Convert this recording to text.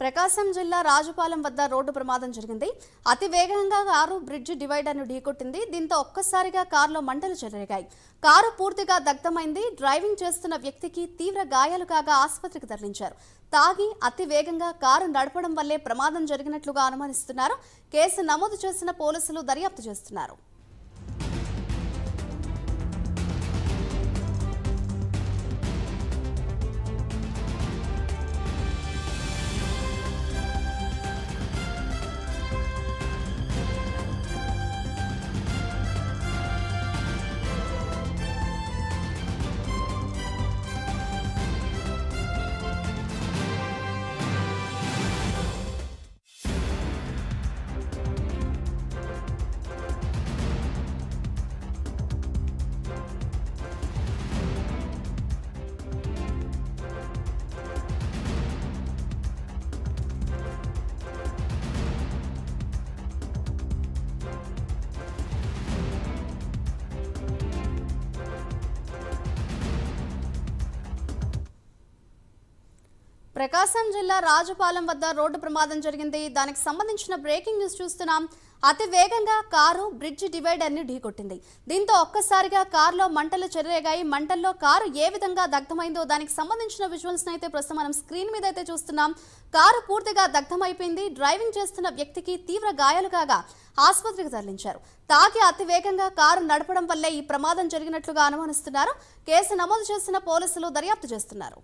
ప్రకాశం జిల్లా రాజుపాలెం వద్ద రోడ్డు ప్రమాదం జరిగింది. అతి వేగంగా కారు బ్రిడ్జి డివైడర్ను ఢీకొట్టింది. దీంతో ఒక్కసారిగా కారులో మంటలు చెలరేగాయి. కారు పూర్తిగా దగ్ధమైంది. డ్రైవింగ్ చేస్తున్న వ్యక్తికి తీవ్ర గాయాలు కాగా ఆసుపత్రికి తరలించారు. తాగి అతి వేగంగా కారు నడపడం వల్లే ప్రమాదం జరిగినట్లుగా అనుమానిస్తున్నారు. కేసు నమోదు చేసిన పోలీసులు దర్యాప్తు చేస్తున్నారు. ప్రకాశం జిల్లా రాజుపాలెం వద్ద రోడ్డు ప్రమాదం జరిగింది. దానికి సంబంధించిన బ్రేకింగ్ న్యూస్ చూస్తున్నాం. అతి వేగంగా కారు బ్రిడ్జి డివైడర్ని ఢీకొట్టింది. దీంతో ఒక్కసారిగా కారులో మంటలు చెలరేగాయి. మంటల్లో కారు ఏ విధంగా దగ్ధమైందో దానికి సంబంధించిన విజువల్స్ అయితే ప్రస్తుతం మనం స్క్రీన్ మీద అయితే చూస్తున్నాం. కారు పూర్తిగా దగ్ధమైపోయింది. డ్రైవింగ్ చేస్తున్న వ్యక్తికి తీవ్ర గాయాలు కాగా ఆసుపత్రికి తరలించారు. తాగి అతి వేగంగా కారు నడపడం వల్లే ఈ ప్రమాదం జరిగినట్లుగా అనుమానిస్తున్నారు. కేసు నమోదు చేసిన పోలీసులు దర్యాప్తు చేస్తున్నారు.